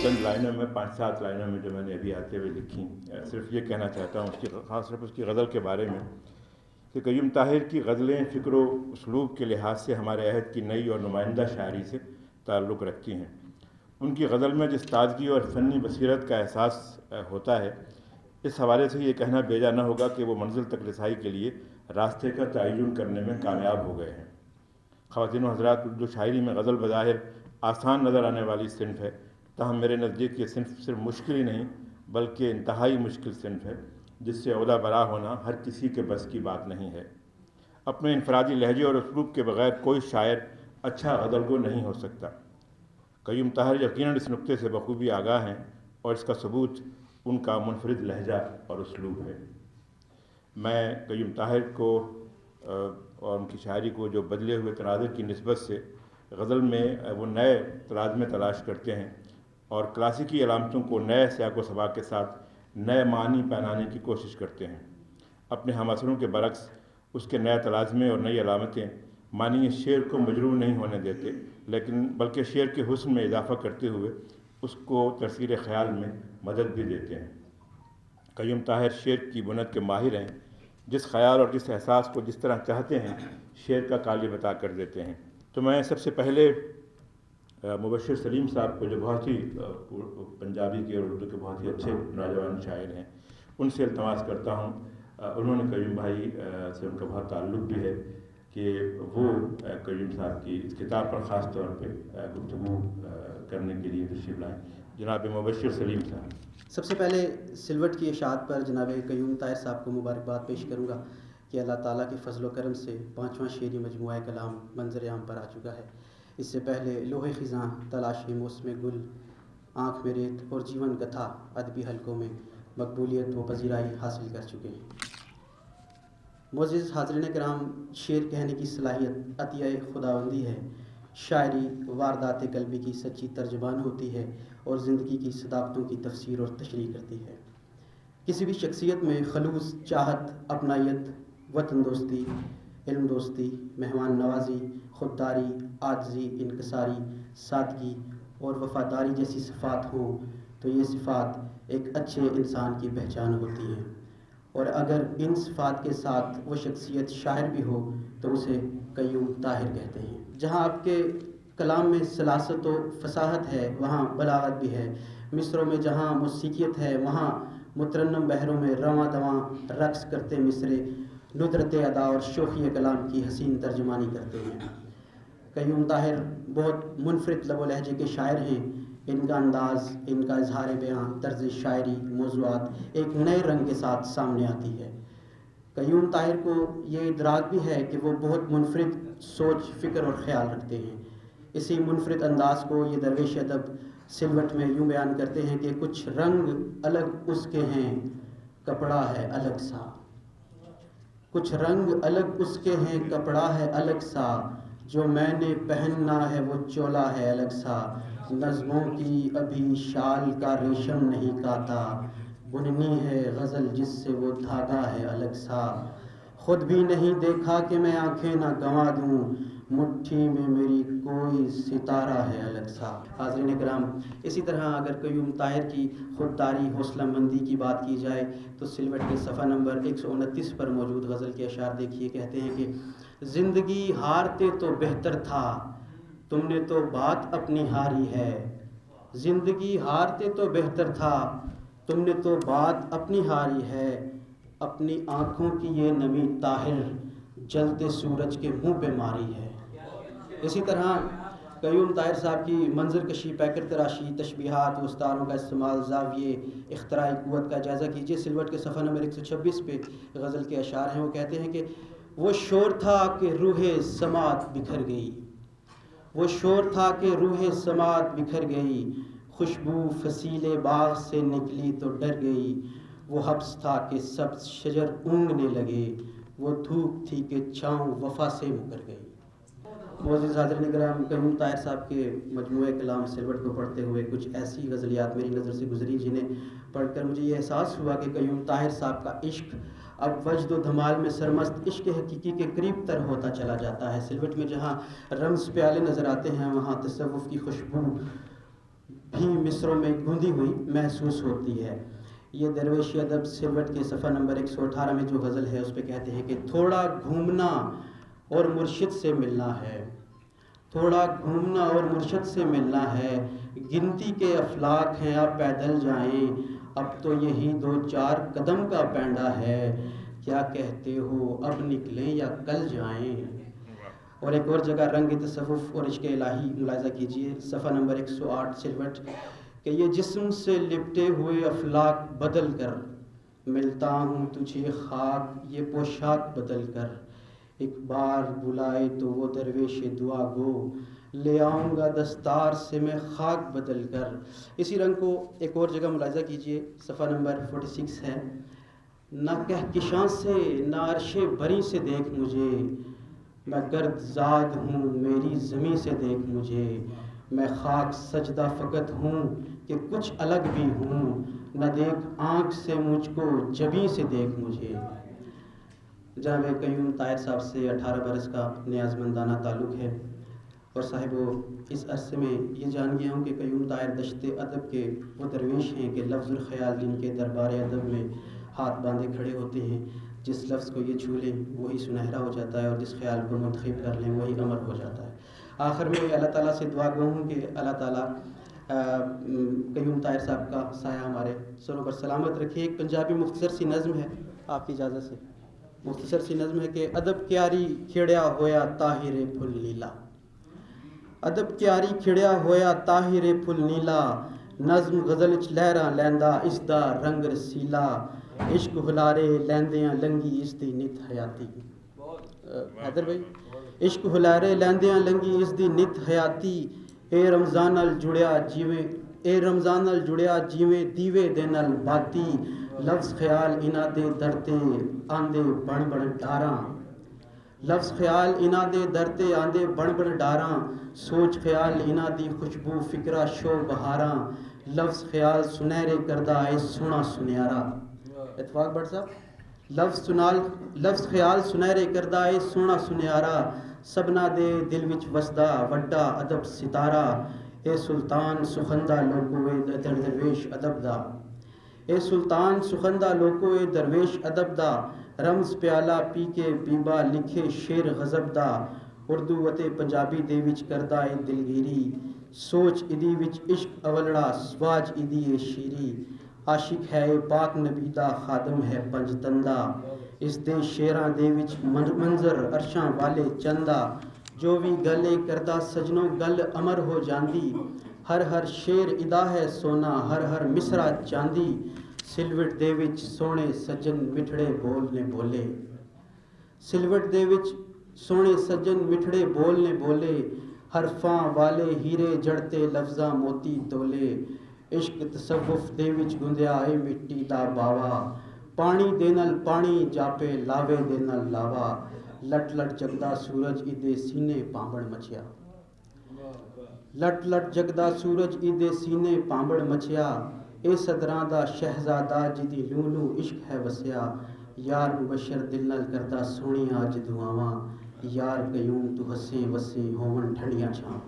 چند لائنوں میں 5-7 لائنوں میں جو میں نے ابھی آتے ہوئے لکھی، صرف یہ کہنا چاہتا ہوں خاص طور پر اس کی غزل کے بارے میں کہ قیوم طاہر کی غزلیں فکر و اسلوب کے لحاظ سے ہمارے عہد کی نئی اور نمائندہ شاعری سے تعلق رکھتی ہیں۔ ان کی غزل میں جس تازگی اور فنی بصیرت کا احساس ہوتا ہے، اس حوالے سے یہ کہنا بیجا نہ ہوگا کہ وہ منزل تک رسائی کے لیے راستے کا تعین کرنے میں کامیاب ہو گئے ہیں۔ خواتین و حضرات، اردو شاعری میں غزل بظاہر آسان نظر آنے والی صنف ہے، تاہم میرے نزدیک یہ صنف صرف مشکل ہی نہیں بلکہ انتہائی مشکل صنف ہے، جس سے عہدہ برا ہونا ہر کسی کے بس کی بات نہیں ہے۔ اپنے انفرادی لہجے اور اسلوب کے بغیر کوئی شاعر اچھا غزل گو نہیں ہو سکتا۔ قیوم طاہر یقیناً اس نقطے سے بخوبی آگاہ ہیں، اور اس کا ثبوت ان کا منفرد لہجہ اور اسلوب ہے۔ میں قیوم طاہر کو اور ان کی شاعری کو جو بدلے ہوئے تناظر کی نسبت سے غزل میں وہ نئے تلازمے تلاش کرتے ہیں اور کلاسیکی علامتوں کو نئے سیاق و سباق کے ساتھ نئے معنی پہنانے کی کوشش کرتے ہیں، اپنے ہم عصروں کے برعکس اس کے نئے تلازمے اور نئی علامتیں معنی شعر کو مجروح نہیں ہونے دیتے، بلکہ شعر کے حسن میں اضافہ کرتے ہوئے اس کو ترسیل خیال میں مدد بھی دیتے ہیں۔ قیوم طاہر شعر کی بنت کے ماہر ہیں، جس خیال اور جس احساس کو جس طرح چاہتے ہیں شعر کا قالب عطا کر دیتے ہیں۔ تو میں سب سے پہلے مبشر سلیم صاحب کو، جو بہت ہی پنجابی کے اور اردو کے بہت ہی اچھے نوجوان شاعر ہیں، ان سے التماس کرتا ہوں، انہوں نے قیوم بھائی سے ان کا بہت تعلق بھی ہے، کہ وہ قیوم صاحب کی اس کتاب پر خاص طور پہ گفتگو کرنے کے لیے تشریف لائیں۔ جناب مبشر سلیم صاحب۔ سب سے پہلے سلوٹ کی اشاعت پر جناب قیوم طاہر صاحب کو مبارکباد پیش کروں گا کہ اللہ تعالیٰ کے فضل و کرم سے 5واں شعری مجموعہ کلام منظر عام پر آ چکا ہے۔ اس سے پہلے لوح خزاں، تلاشی موسم گل، آنکھ میں ریت اور جیون کتھا ادبی حلقوں میں مقبولیت و پذیرائی حاصل کر چکے ہیں۔ معزز حاضرین کرام، شعر کہنے کی صلاحیت عطیہ خداوندی ہے۔ شاعری واردات قلبی کی سچی ترجمان ہوتی ہے اور زندگی کی صداقتوں کی تفسیر اور تشریح کرتی ہے۔ کسی بھی شخصیت میں خلوص، چاہت، اپنائیت، وطن دوستی، علم دوستی، مہمان نوازی، خودداری، عاجزی، انکساری، سادگی اور وفاداری جیسی صفات ہوں تو یہ صفات ایک اچھے انسان کی پہچان ہوتی ہیں، اور اگر ان صفات کے ساتھ وہ شخصیت شاعر بھی ہو تو اسے قیوم طاہر کہتے ہیں۔ جہاں آپ کے کلام میں سلاست و فصاحت ہے وہاں بلاغت بھی ہے۔ مصروں میں جہاں موسیقیت ہے وہاں مترنم بحروں میں رواں دواں رقص کرتے مصرے ندرت ادا اور شوخی کلام کی حسین ترجمانی کرتے ہیں۔ قیوم طاہر بہت منفرد لب و لہجے کے شاعر ہیں۔ ان کا انداز، ان کا اظہار بیاں، طرز شاعری، موضوعات ایک نئے رنگ کے ساتھ سامنے آتی ہے۔ قیوم طاہر کو یہ ادراک بھی ہے کہ وہ بہت منفرد سوچ، فکر اور خیال رکھتے ہیں۔ اسی منفرد انداز کو یہ درویش ادب سلوٹ میں یوں بیان کرتے ہیں کہ کچھ رنگ الگ اس کے ہیں، کپڑا ہے الگ سا۔ کچھ رنگ الگ اس کے ہیں، کپڑا ہے الگ سا، جو میں نے پہننا ہے وہ چولا ہے الگ سا۔ نظموں کی ابھی شال کا ریشم نہیں کاتا، بننی ہے غزل جس سے وہ دھاگا ہے الگ سا۔ خود بھی نہیں دیکھا کہ میں آنکھیں نہ گنوا دوں، مٹھی میں میری کوئی ستارہ ہے الگ سا۔ حاضرین کرام، اسی طرح اگر قیوم طاہر کی خودداری، حوصلہ مندی کی بات کی جائے تو سلوٹ کے صفحہ نمبر 129 پر موجود غزل کے اشعار دیکھیے۔ کہتے ہیں کہ زندگی ہارتے تو بہتر تھا، تم نے تو بات اپنی ہاری ہے۔ زندگی ہارتے تو بہتر تھا، تم نے تو بات اپنی ہاری ہے۔ اپنی آنکھوں کی یہ نمی طاہر، جلتے سورج کے منہ پہ ماری ہے۔ اسی طرح قیوم طاہر صاحب کی منظر کشی، پیکر تراشی، تشبیہات و استعاروں کا استعمال، زاویے، اختراعی قوت کا جائزہ کیجیے۔ سلوٹ کے صفحہ نمبر 126 پہ غزل کے اشعار ہیں۔ وہ کہتے ہیں کہ وہ شور تھا کہ روح سماعت بکھر گئی، وہ شور تھا کہ روح سماعت بکھر گئی، خوشبو فصیل باغ سے نکلی تو ڈر گئی۔ وہ حبس تھا کہ سبز شجر اونگنے لگے، وہ دھوپ تھی کہ چھاؤں وفا سے مکر گئی۔ معزز حاضرین کرام، قیوم طاہر صاحب کے مجموعہ کلام سلوٹ کو پڑھتے ہوئے کچھ ایسی غزلیات میری نظر سے گزری جنہیں پڑھ کر مجھے یہ احساس ہوا کہ قیوم طاہر صاحب کا عشق اب وجد و دھمال میں سرمست عشق حقیقی کے قریب تر ہوتا چلا جاتا ہے۔ سلوٹ میں جہاں رمز پیالے نظر آتے ہیں وہاں تصوف کی خوشبو بھی مصروں میں گوندھی ہوئی محسوس ہوتی ہے۔ یہ درویشی ادب سلوٹ کے صفحہ نمبر 118 میں جو غزل ہے اس پہ کہتے ہیں کہ تھوڑا گھومنا اور مرشد سے ملنا ہے، تھوڑا گھومنا اور مرشد سے ملنا ہے، گنتی کے افلاک ہیں اب پیدل جائیں، اب تو یہی 2-4 قدم کا پینڈا ہے، کیا کہتے ہو اب نکلیں یا کل جائیں۔ اور ایک اور جگہ رنگ تصوف اور عشق الہی ملاحظہ کیجئے، صفحہ نمبر 108 سلوٹ، کہ یہ جسم سے لپٹے ہوئے افلاک بدل کر ملتا ہوں تجھے خاک یہ پوشاک بدل کر، ایک بار بلائے تو وہ درویش دعا گو، لے آؤں گا دستار سے میں خاک بدل کر۔ اسی رنگ کو ایک اور جگہ ملاحظہ کیجئے، صفحہ نمبر 46 ہے، نہ کہکشاں سے نہ عرش بری سے دیکھ مجھے، میں گرد زاد ہوں میری زمیں سے دیکھ مجھے، میں خاک سجدہ فقط ہوں کہ کچھ الگ بھی ہوں، نہ دیکھ آنکھ سے مجھ کو جبیں سے دیکھ مجھے۔ جناب قیوم طاہر صاحب سے 18 برس کا نیازمندانہ تعلق ہے، اور صاحب اس عرصے میں یہ جان گیا ہوں کہ قیوم طاہر دشت ادب کے وہ درویش ہیں کہ لفظ الخیال جن کے دربار ادب میں ہاتھ باندھے کھڑے ہوتے ہیں، جس لفظ کو یہ چھو لیں وہی سنہرا ہو جاتا ہے، اور جس خیال کو منتخب کر لیں وہی امر ہو جاتا ہے۔ آخر میں اللہ تعالیٰ سے دعا گو ہوں کہ اللہ تعالیٰ قیوم طاہر صاحب کا سایہ ہمارے سروں پر سلامت رکھے۔ ایک پنجابی مختصر سی نظم ہے، آپ کی اجازت سے مختصر سی نظم ہے کہ ادب کیاری کھڑیا ہویا طاہر پھل نیلا، ادب کیاری کھڑیا ہویا طاہر پھل نیلا، نظم غزل چ لہراں لیندا اس دا رنگ رسیلا، عشق ہلارے لیندیاں لنگی اس دی نت حیاتی۔ حیدر بھائی، عشق ہلارے لیندیاں لنگی اس دی نت حیاتی، اے رمضان نال جڑیا جیویں، اے رمضان نال جڑیا جیویں دیوے دے نال باتی، لفظ خیال انہاں دے درتے آندے بن بن ڈاراں، لفظ خیال انہاں دے درتے آندے بن بن ڈاراں، سوچ خیال انہاں دی خوشبو فکرہ شو بہاراں، لفظ خیال سنہرے کردہ اے سونا سنیارا۔ اتفاق بٹ صاحب، لفظ خیال سنہرے کردہ اے سونا سنیارا، سبنا دے دل وچ وسدا وڈا ادب ستارہ، اے سلطان سخندہ لوکو اے درویش ادب دا، اے سلطان سخندہ لوکو اے درویش ادب دا، رمز پیالہ پی کے بیبا لکھے شیر غضب دا، اردو اتے پنجابی دے وچ کردہ اے دلگیری، سوچ ادی وچ عشق اولڑا سواج ادی اے شیری، عاشق ہے اے پاک نبی دا خادم ہے پنج تندہ، اس دے شیراں دے وچ منظر عرشاں والے چندہ، جو بھی گلے کردہ سجنوں گل امر ہو جاندی، ہر ہر شیر ادا ہے سونا ہر ہر مصرع چاندی، سلوٹ دے وچ سونے سجن مٹھڑے بول نے بولے، سلوٹ دے وچ سونے سجن مٹھڑے بول نے بولے، حرفاں والے ہیرے جڑتے لفظاں موتی تولے، عشق تصوف دے وچ گندیا اے مٹی دا باوا، پانی دے نال پانی جاپے لاوے دے نال لاوا، لٹ لٹ جگدا سورج ادے سینے پامبڑ مچیا، لٹ لٹ جگدا سورج ادے سینے پامبڑ مچیا، اے صدراں دا شہزادہ جدی لوں لوں عشق ہے وسیا، یار مبشر دل نال کردہ سونیاں اج دعاواں، یار قیوم تو ہسیں وسیں ہوون ٹھنڈیاں چھاں۔